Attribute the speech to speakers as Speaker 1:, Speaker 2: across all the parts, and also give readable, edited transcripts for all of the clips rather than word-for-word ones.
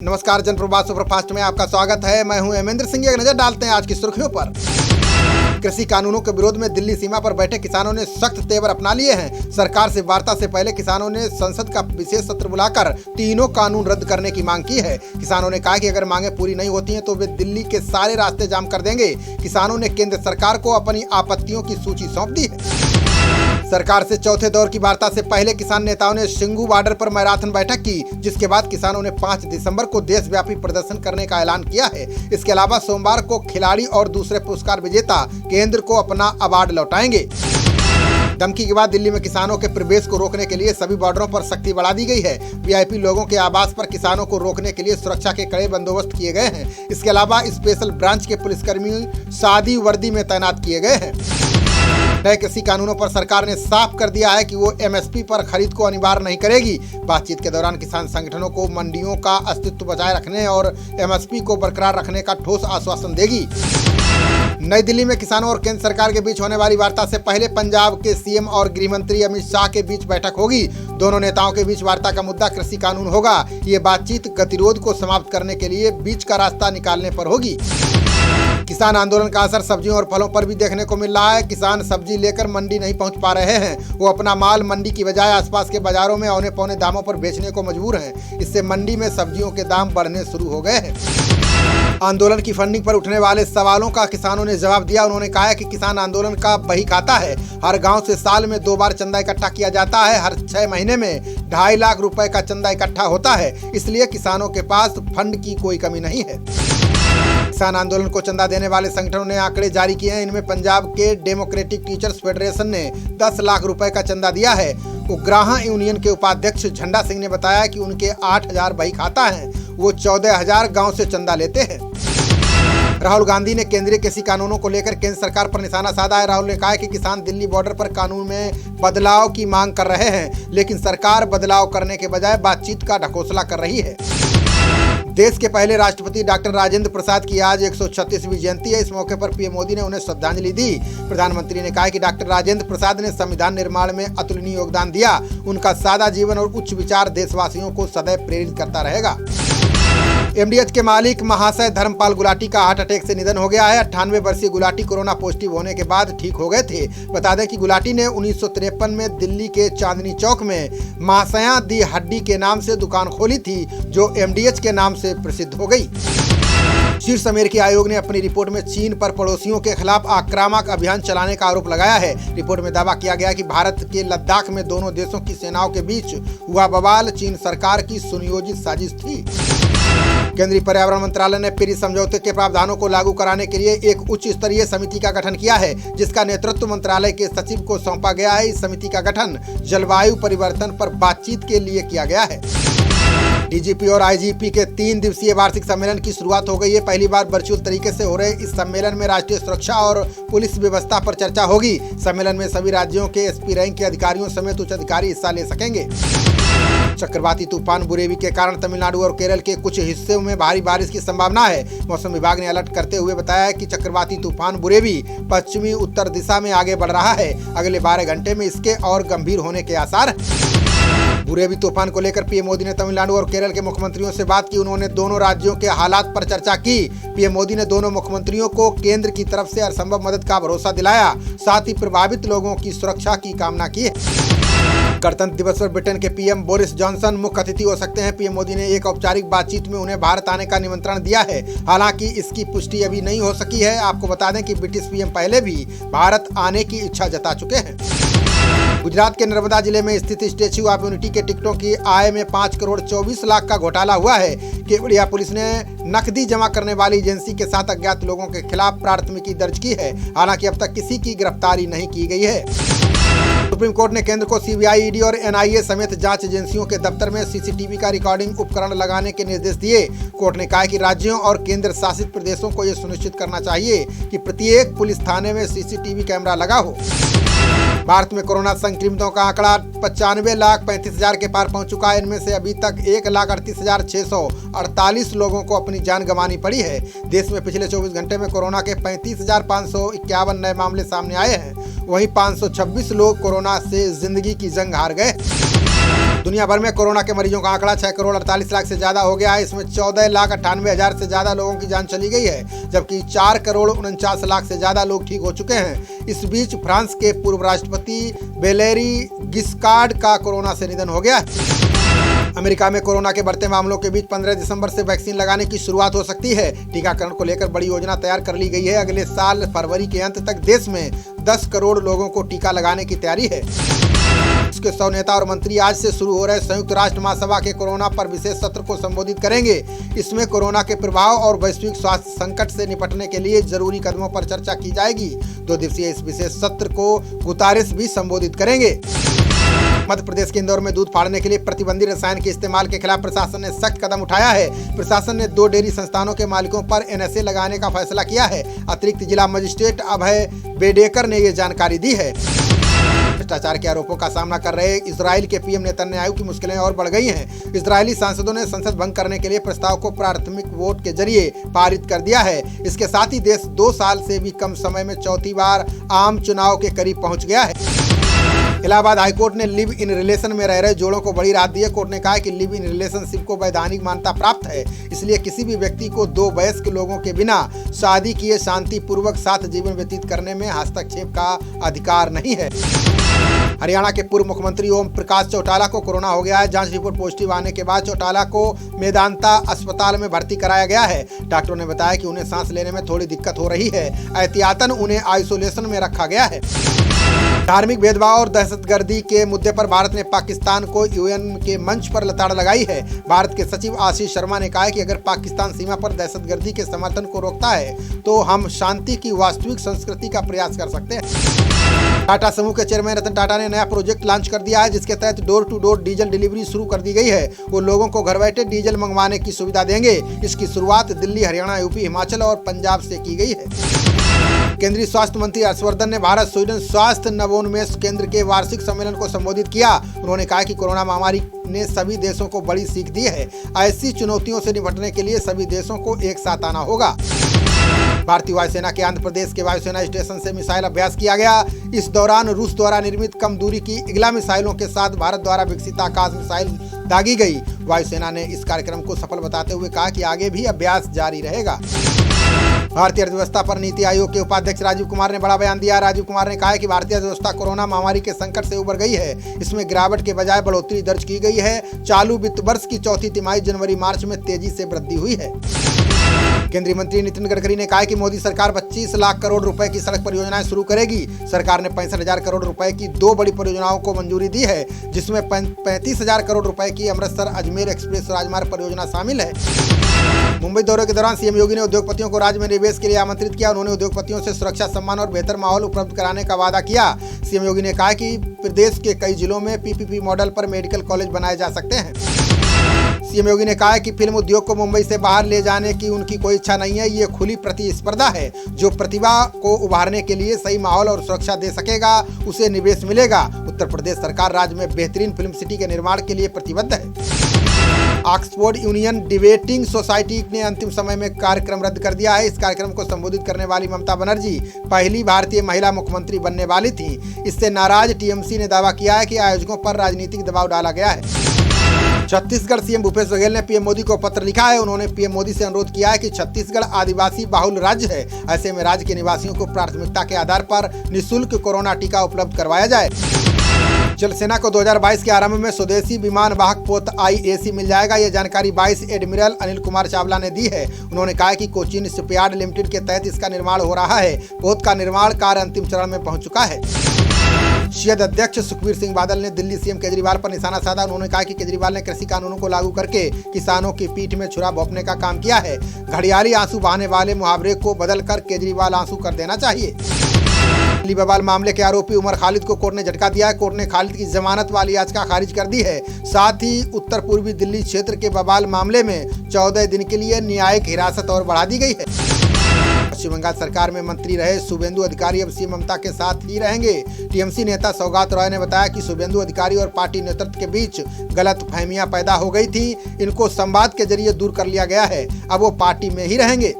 Speaker 1: नमस्कार, जनप्रवाद सुपरफास्ट में आपका स्वागत है। मैं हूं हेमेंद्र सिंह। एक नजर डालते हैं आज की सुर्खियों पर। कृषि कानूनों के विरोध में दिल्ली सीमा पर बैठे किसानों ने सख्त तेवर अपना लिए हैं। सरकार से वार्ता से पहले किसानों ने संसद का विशेष सत्र बुलाकर तीनों कानून रद्द करने की मांग की है। किसानों ने कहा कि अगर मांगे पूरी नहीं होती हैं तो वे दिल्ली के सारे रास्ते जाम कर देंगे। किसानों ने केंद्र सरकार को अपनी आपत्तियों की सूची सौंप दी है। सरकार से चौथे दौर की वार्ता से पहले किसान नेताओं ने सिंघू बॉर्डर पर मैराथन बैठक की, जिसके बाद किसानों ने 5 दिसंबर को देशव्यापी प्रदर्शन करने का ऐलान किया है। इसके अलावा सोमवार को खिलाड़ी और दूसरे पुरस्कार विजेता केंद्र को अपना अवार्ड लौटाएंगे। धमकी के बाद दिल्ली में किसानों के प्रवेश को रोकने के लिए सभी बॉर्डरों पर सख्ती बढ़ा दी गई है। वीआईपी लोगों के आवास पर किसानों को रोकने के लिए सुरक्षा के कड़े बंदोबस्त किए गए हैं। इसके अलावा स्पेशल ब्रांच के पुलिसकर्मी सादी वर्दी में तैनात किए गए हैं। नए कृषि कानूनों पर सरकार ने साफ कर दिया है कि वो एमएसपी पर खरीद को अनिवार्य नहीं करेगी। बातचीत के दौरान किसान संगठनों को मंडियों का अस्तित्व बचाए रखने और एमएसपी को बरकरार रखने का ठोस आश्वासन देगी। नई दिल्ली में किसानों और केंद्र सरकार के बीच होने वाली वार्ता से पहले पंजाब के सीएम और गृह मंत्री अमित शाह के बीच बैठक होगी। दोनों नेताओं के बीच वार्ता का मुद्दा कृषि कानून होगा। ये बातचीत गतिरोध को समाप्त करने के लिए बीच का रास्ता निकालने पर होगी। किसान आंदोलन का असर सब्जियों और फलों पर भी देखने को मिल रहा है। किसान सब्जी लेकर मंडी नहीं पहुंच पा रहे हैं। वो अपना माल मंडी की बजाय आसपास के बाजारों में औने पौने दामों पर बेचने को मजबूर हैं। इससे मंडी में सब्जियों के दाम बढ़ने शुरू हो गए हैं। आंदोलन की फंडिंग पर उठने वाले सवालों का किसानों ने जवाब दिया। उन्होंने कहा है कि किसान आंदोलन का बही खाता है। हर गांव से साल में 2 बार चंदा इकट्ठा किया जाता है। हर 6 महीने में 2.5 लाख रुपए का चंदा इकट्ठा होता है। इसलिए किसानों के पास फंड की कोई कमी नहीं है। किसान आंदोलन को चंदा देने वाले संगठनों ने आंकड़े जारी किए हैं। इनमें पंजाब के डेमोक्रेटिक टीचर्स फेडरेशन ने 10 लाख रुपए का चंदा दिया है। उग्राहा यूनियन के उपाध्यक्ष झंडा सिंह ने बताया कि उनके 8,000 बही खाता हैं। वो 14,000 गांव से चंदा लेते हैं। राहुल गांधी ने केंद्रीय कृषि कानूनों को लेकर केंद्र सरकार पर निशाना साधा है। राहुल ने कहा है कि किसान दिल्ली बॉर्डर पर कानून में बदलाव की मांग कर रहे हैं, लेकिन सरकार बदलाव करने के बजाय बातचीत का ढकोसला कर रही है। देश के पहले राष्ट्रपति डॉक्टर राजेंद्र प्रसाद की आज 136वीं जयंती है। इस मौके पर पीएम मोदी ने उन्हें श्रद्धांजलि दी। प्रधानमंत्री ने कहा कि डॉक्टर राजेंद्र प्रसाद ने संविधान निर्माण में अतुलनीय योगदान दिया। उनका सादा जीवन और उच्च विचार देशवासियों को सदैव प्रेरित करता रहेगा। एमडीएच के मालिक महाशय धर्मपाल गुलाटी का हार्ट अटैक से निधन हो गया है। 98 वर्षीय गुलाटी कोरोना पॉजिटिव होने के बाद ठीक हो गए थे। बता दें कि गुलाटी ने 1953 में दिल्ली के चांदनी चौक में महाशया दी हड्डी के नाम से दुकान खोली थी, जो एमडीएच के नाम से प्रसिद्ध हो गई। शीर्ष अमेरिकी आयोग ने अपनी रिपोर्ट में चीन पर पड़ोसियों के खिलाफ आक्रामक अभियान चलाने का आरोप लगाया है। रिपोर्ट में दावा किया गया कि भारत के लद्दाख में दोनों देशों की सेनाओं के बीच हुआ बवाल चीन सरकार की सुनियोजित साजिश थी। केंद्रीय पर्यावरण मंत्रालय ने पेरिस समझौते के प्रावधानों को लागू कराने के लिए एक उच्च स्तरीय समिति का गठन किया है, जिसका नेतृत्व मंत्रालय के सचिव को सौंपा गया है। इस समिति का गठन जलवायु परिवर्तन पर बातचीत के लिए किया गया है। डीजीपी और आईजीपी के 3 दिवसीय वार्षिक सम्मेलन की शुरुआत हो गई है। पहली बार वर्चुअल तरीके से हो रहे इस सम्मेलन में राष्ट्रीय सुरक्षा और पुलिस व्यवस्था पर चर्चा होगी। सम्मेलन में सभी राज्यों के एसपी रैंक के अधिकारियों समेत उच्च अधिकारी हिस्सा ले सकेंगे। चक्रवाती तूफान बुरेवी के कारण तमिलनाडु और केरल के कुछ हिस्सों में भारी बारिश की संभावना है। मौसम विभाग ने अलर्ट करते हुए बताया है कि चक्रवाती तूफान बुरेवी पश्चिमी उत्तर दिशा में आगे बढ़ रहा है। अगले 12 घंटे में इसके और गंभीर होने के आसार हैं। बुरेवी तूफान को लेकर पीएम मोदी ने तमिलनाडु और केरल के मुख्यमंत्रियों से बात की। उन्होंने दोनों राज्यों के हालात पर चर्चा की। पीएम मोदी ने दोनों मुख्यमंत्रियों को केंद्र की तरफ से हरसंभव मदद का भरोसा दिलाया। साथ ही प्रभावित लोगों की सुरक्षा की कामना की। गणतंत्र दिवस पर ब्रिटेन के पीएम बोरिस जॉनसन मुख्य अतिथि हो सकते हैं। पीएम मोदी ने एक औपचारिक बातचीत में उन्हें भारत आने का निमंत्रण दिया है। हालांकि इसकी पुष्टि अभी नहीं हो सकी है। आपको बता दें कि ब्रिटिश पीएम पहले भी भारत आने की इच्छा जता चुके हैं। गुजरात के नर्मदा जिले में स्थित स्टैच्यू ऑफ यूनिटी के टिकटों की आय में 5 करोड़ 24 लाख का घोटाला हुआ है। केवड़िया पुलिस ने नकदी जमा करने वाली एजेंसी के 7 अज्ञात लोगों के खिलाफ प्राथमिकी दर्ज की है। हालांकि अब तक किसी की गिरफ्तारी नहीं की गई है। सुप्रीम कोर्ट ने केंद्र को सीबीआई, ईडी और एनआईए समेत जांच एजेंसियों के दफ्तर में सीसीटीवी का रिकॉर्डिंग उपकरण लगाने के निर्देश दिए। कोर्ट ने कहा कि राज्यों और केंद्र शासित प्रदेशों को यह सुनिश्चित करना चाहिए कि प्रत्येक पुलिस थाने में सीसीटीवी कैमरा लगा हो। भारत में कोरोना संक्रमितों का आंकड़ा 95,35,000 के पार पहुंच चुका है। इनमें से अभी तक 1,38,648 लोगों को अपनी जान गंवानी पड़ी है। देश में पिछले 24 घंटे में कोरोना के 35,551 नए मामले सामने आए हैं। वहीं 526 लोग कोरोना से जिंदगी की जंग हार गए। दुनिया भर में कोरोना के मरीजों का आंकड़ा 6 करोड़ 48 लाख से ज्यादा हो गया है। इसमें 14,98,000 से ज्यादा लोगों की जान चली गई है, जबकि 4 करोड़ 49 लाख से ज्यादा लोग ठीक हो चुके हैं। इस बीच फ्रांस के पूर्व राष्ट्रपति वैलेरी गिस्कार्ड का कोरोना से निधन हो गया। अमेरिका में कोरोना के बढ़ते मामलों के बीच 15 दिसंबर से वैक्सीन लगाने की शुरुआत हो सकती है। टीकाकरण को लेकर बड़ी योजना तैयार कर ली गई है। अगले साल फरवरी के अंत तक देश में 10 करोड़ लोगों को टीका लगाने की तैयारी है। इसके 100 नेता और मंत्री आज से शुरू हो रहे संयुक्त राष्ट्र महासभा के कोरोना पर विशेष सत्र को संबोधित करेंगे। इसमें कोरोना के प्रभाव और वैश्विक स्वास्थ्य संकट से निपटने के लिए जरूरी कदमों पर चर्चा की जाएगी। 2 दिवसीय इस विशेष सत्र को गुतारेस भी संबोधित करेंगे। मध्य प्रदेश के इंदौर में दूध फाड़ने के लिए प्रतिबंधित रसायन के इस्तेमाल के खिलाफ प्रशासन ने सख्त कदम उठाया है। प्रशासन ने 2 डेयरी संस्थानों के मालिकों पर NSA लगाने का फैसला किया है। अतिरिक्त जिला मजिस्ट्रेट अभय बेडेकर ने ये जानकारी दी है। भ्रष्टाचार के आरोपों का सामना कर रहे इजराइल के पीएम नेतन्याहू की मुश्किलें और बढ़ गई हैं। इजरायली सांसदों ने संसद भंग करने के लिए प्रस्ताव को प्राथमिक वोट के जरिए पारित कर दिया है। इसके साथ ही देश 2 साल से भी कम समय में चौथी बार आम चुनाव के करीब पहुंच गया है। इलाहाबाद हाईकोर्ट ने लिव इन रिलेशन में रह रहे जोड़ों को बड़ी राहत दी है। कोर्ट ने कहा है कि लिव इन रिलेशनशिप को वैधानिक मान्यता प्राप्त है, इसलिए किसी भी व्यक्ति को 2 वयस्क लोगों के बिना शादी किए शांतिपूर्वक साथ जीवन व्यतीत करने में हस्तक्षेप का अधिकार नहीं है। हरियाणा के पूर्व मुख्यमंत्री ओम प्रकाश चौटाला को कोरोना हो गया है। जांच रिपोर्ट पॉजिटिव आने के बाद चौटाला को मेदांता अस्पताल में भर्ती कराया गया है। डॉक्टरों ने बताया कि उन्हें सांस लेने में थोड़ी दिक्कत हो रही है। एहतियातन उन्हें आइसोलेशन में रखा गया है। धार्मिक भेदभाव और दहशतगर्दी के मुद्दे पर भारत ने पाकिस्तान को UN के मंच पर लताड़ लगाई है। भारत के सचिव आशीष शर्मा ने कहा है कि अगर पाकिस्तान सीमा पर दहशतगर्दी के समर्थन को रोकता है तो हम शांति की वास्तविक संस्कृति का प्रयास कर सकते हैं। टाटा समूह के चेयरमैन रतन टाटा ने नया प्रोजेक्ट लॉन्च कर दिया है, जिसके तहत door to door diesel delivery शुरू कर दी गई है। वो लोगों को घर बैठे डीजल मंगवाने की सुविधा देंगे। इसकी शुरुआत दिल्ली, हरियाणा, यूपी, हिमाचल और पंजाब से की गई है। केंद्रीय स्वास्थ्य मंत्री हर्षवर्धन ने भारत स्वीडन स्वास्थ्य नवोन्मेष केंद्र के वार्षिक सम्मेलन को संबोधित किया। उन्होंने कहा कि कोरोना महामारी ने सभी देशों को बड़ी सीख दी है। ऐसी चुनौतियों से निपटने के लिए सभी देशों को एक साथ आना होगा। भारतीय वायुसेना के आंध्र प्रदेश के वायुसेना स्टेशन से मिसाइल अभ्यास किया गया। इस दौरान रूस द्वारा निर्मित कम दूरी की इग्ला मिसाइलों के साथ भारत द्वारा विकसित आकाश मिसाइल दागी गई। वायुसेना ने इस कार्यक्रम को सफल बताते हुए कहा कि आगे भी अभ्यास जारी रहेगा। भारतीय अर्थव्यवस्था पर नीति आयोग के उपाध्यक्ष राजीव कुमार ने बड़ा बयान दिया। राजीव कुमार ने कहा है कि भारतीय अर्थव्यवस्था कोरोना महामारी के संकट से उबर गई है। इसमें गिरावट के बजाय बढ़ोतरी दर्ज की गई है। चालू वित्त वर्ष की चौथी तिमाही जनवरी-मार्च में तेजी से वृद्धि हुई है। केंद्रीय मंत्री नितिन गडकरी ने कहा है कि मोदी सरकार 25 लाख करोड़ रुपए की सड़क परियोजनाएं शुरू करेगी। सरकार ने 65,000 करोड़ रुपए की 2 बड़ी परियोजनाओं को मंजूरी दी है, जिसमें 35,000 करोड़ रुपए की अमृतसर अजमेर एक्सप्रेस राजमार्ग परियोजना शामिल है। मुंबई दौरे के दौरान सीएम योगी ने उद्योगपतियों को राज्य में निवेश के लिए आमंत्रित किया। उन्होंने उद्योगपतियों से सुरक्षा, सम्मान और बेहतर माहौल उपलब्ध कराने का वादा किया। सीएम योगी ने कहा कि प्रदेश के कई जिलों में PPP मॉडल पर मेडिकल कॉलेज बनाए जा सकते हैं। सीएम योगी ने कहा है कि फिल्म उद्योग को मुंबई से बाहर ले जाने की उनकी कोई इच्छा नहीं है। ये खुली प्रतिस्पर्धा है। जो प्रतिभा को उभारने के लिए सही माहौल और सुरक्षा दे सकेगा, उसे निवेश मिलेगा। उत्तर प्रदेश सरकार राज्य में बेहतरीन फिल्म सिटी के निर्माण के लिए प्रतिबद्ध है। ऑक्सफोर्ड यूनियन डिबेटिंग सोसाइटी ने अंतिम समय में कार्यक्रम रद्द कर दिया है। इस कार्यक्रम को संबोधित करने वाली ममता बनर्जी पहली भारतीय महिला मुख्यमंत्री बनने वाली थी। इससे नाराज TMC ने दावा किया है कि आयोजकों पर राजनीतिक दबाव डाला गया है। छत्तीसगढ़ सीएम भूपेश बघेल ने पीएम मोदी को पत्र लिखा है। उन्होंने पीएम मोदी से अनुरोध किया है कि छत्तीसगढ़ आदिवासी बाहुल राज्य है। ऐसे में राज्य के निवासियों को प्राथमिकता के आधार पर निःशुल्क कोरोना टीका उपलब्ध करवाया जाए। जल सेना को 2022 के आरंभ में स्वदेशी विमान वाहक पोत IAC मिल जाएगा। यह जानकारी वाइस एडमिरल अनिल कुमार चावला ने दी है। उन्होंने कहा कि कोचीन शिपयार्ड लिमिटेड के तहत इसका निर्माण हो रहा है। पोत का निर्माण कार्य अंतिम चरण में पहुंच चुका है। शियद अध्यक्ष सुखबीर सिंह बादल ने दिल्ली सीएम केजरीवाल पर निशाना साधा। उन्होंने कहा कि केजरीवाल ने कृषि कानूनों को लागू करके किसानों की पीठ में छुरा भोंकने का काम किया है। घड़ियाली आंसू बहाने वाले मुहावरे को बदलकर केजरीवाल आंसू कर देना चाहिए। दिल्ली बवाल मामले के आरोपी उमर खालिद को कोर्ट ने झटका दिया है। कोर्ट ने खालिद की जमानत वाली याचिका खारिज कर दी है। साथ ही उत्तर पूर्वी दिल्ली क्षेत्र के बवाल मामले में 14 दिन के लिए न्यायिक हिरासत और बढ़ा दी गई है। पश्चिम बंगाल सरकार में मंत्री रहे शुभेंदु अधिकारी अब सीएम ममता के साथ ही रहेंगे। TMC नेता सौगात रॉय ने बताया कि शुभेंदु अधिकारी और पार्टी नेतृत्व के बीच गलतफहमियां पैदा हो गई थी। इनको संवाद के जरिए दूर कर लिया गया है। अब वो पार्टी में ही रहेंगे।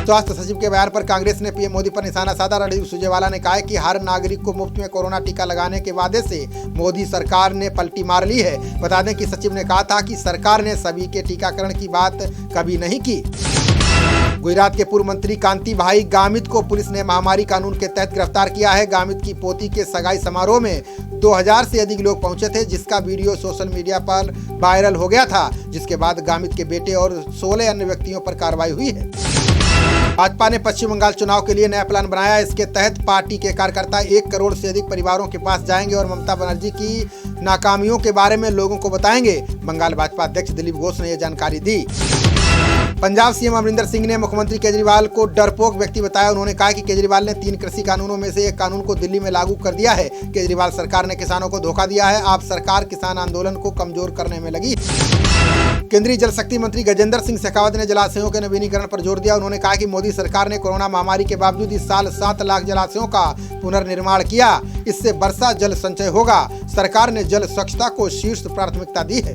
Speaker 1: स्वास्थ्य सचिव के बयान पर कांग्रेस ने पीएम मोदी पर निशाना साधा। रणदीप सुरजेवाला ने कहा है कि हर नागरिक को मुफ्त में कोरोना टीका लगाने के वादे से मोदी सरकार ने पलटी मार ली है। बता दें कि सचिव ने कहा था कि सरकार ने सभी के टीकाकरण की बात कभी नहीं की। गुजरात के पूर्व मंत्री कांति भाई गामित को पुलिस ने महामारी कानून के तहत गिरफ्तार किया है। गामित की पोती के सगाई समारोह में 2000 से अधिक लोग पहुंचे थे, जिसका वीडियो सोशल मीडिया पर वायरल हो गया था, जिसके बाद गामित के बेटे और 16 अन्य व्यक्तियों पर कार्रवाई हुई है। भाजपा ने पश्चिम बंगाल चुनाव के लिए नया प्लान बनाया। इसके तहत पार्टी के कार्यकर्ता 1 करोड़ से अधिक परिवारों के पास जाएंगे और ममता बनर्जी की नाकामियों के बारे में लोगों को बताएंगे। बंगाल भाजपा अध्यक्ष दिलीप घोष ने यह जानकारी दी। पंजाब सीएम अमरिंदर सिंह ने मुख्यमंत्री केजरीवाल को डरपोक व्यक्ति बताया। उन्होंने कहा कि केजरीवाल ने 3 कृषि कानूनों में से एक कानून को दिल्ली में लागू कर दिया है। केजरीवाल सरकार ने किसानों को धोखा दिया है। आप सरकार किसान आंदोलन को कमजोर करने में लगी। केंद्रीय जल शक्ति मंत्री गजेंद्र सिंह शेखावत ने जलाशयों के नवीनीकरण पर जोर दिया। उन्होंने कहा कि मोदी सरकार ने कोरोना महामारी के बावजूद इस साल 7 लाख जलाशयों का पुनर्निर्माण किया। इससे वर्षा जल संचय होगा। सरकार ने जल स्वच्छता को शीर्ष प्राथमिकता दी है।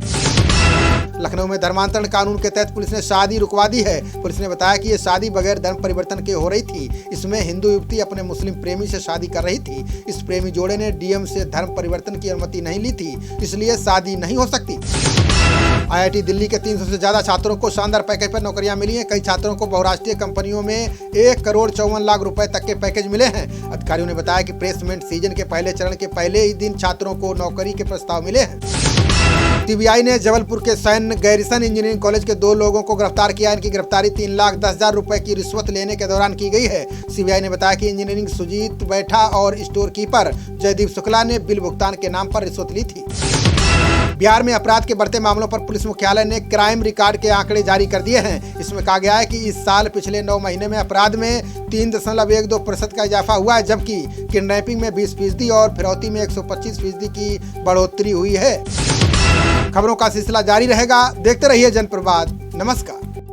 Speaker 1: लखनऊ में धर्मांतरण कानून के तहत पुलिस ने शादी रुकवा दी है। पुलिस ने बताया कि ये शादी बगैर धर्म परिवर्तन के हो रही थी। इसमें हिंदू युवती अपने मुस्लिम प्रेमी से शादी कर रही थी। इस प्रेमी जोड़े ने डीएम से धर्म परिवर्तन की अनुमति नहीं ली थी, इसलिए शादी नहीं हो सकती। आईआईटी दिल्ली के 300 से ज्यादा छात्रों को शानदार पैकेज पर नौकरियां मिली हैं। कई छात्रों को बहुराष्ट्रीय कंपनियों में 1 करोड़ 54 लाख रुपए तक के पैकेज मिले हैं। अधिकारियों ने बताया कि प्लेसमेंट सीजन के पहले चरण के पहले ही दिन छात्रों को नौकरी के प्रस्ताव मिले हैं। सीबीआई ने जबलपुर के सैन्य गैरिसन इंजीनियरिंग कॉलेज के 2 लोगों को गिरफ्तार किया। इनकी गिरफ्तारी 3,10,000 रुपए की रिश्वत लेने के दौरान की गई है। सीबीआई ने बताया कि इंजीनियरिंग सुजीत बैठा और स्टोर कीपर जयदीप शुक्ला ने बिल भुगतान के नाम पर रिश्वत ली थी। बिहार में अपराध के बढ़ते मामलों पर पुलिस मुख्यालय ने क्राइम रिकॉर्ड के आंकड़े जारी कर दिए हैं। इसमें कहा गया है कि इस साल पिछले 9 महीने में अपराध में 3.12% का इजाफा हुआ है, जबकि किडनैपिंग में 20% और फिरौती में 125% की बढ़ोतरी हुई है। खबरों का सिलसिला जारी रहेगा। देखते रहिए जनप्रवाद। नमस्कार।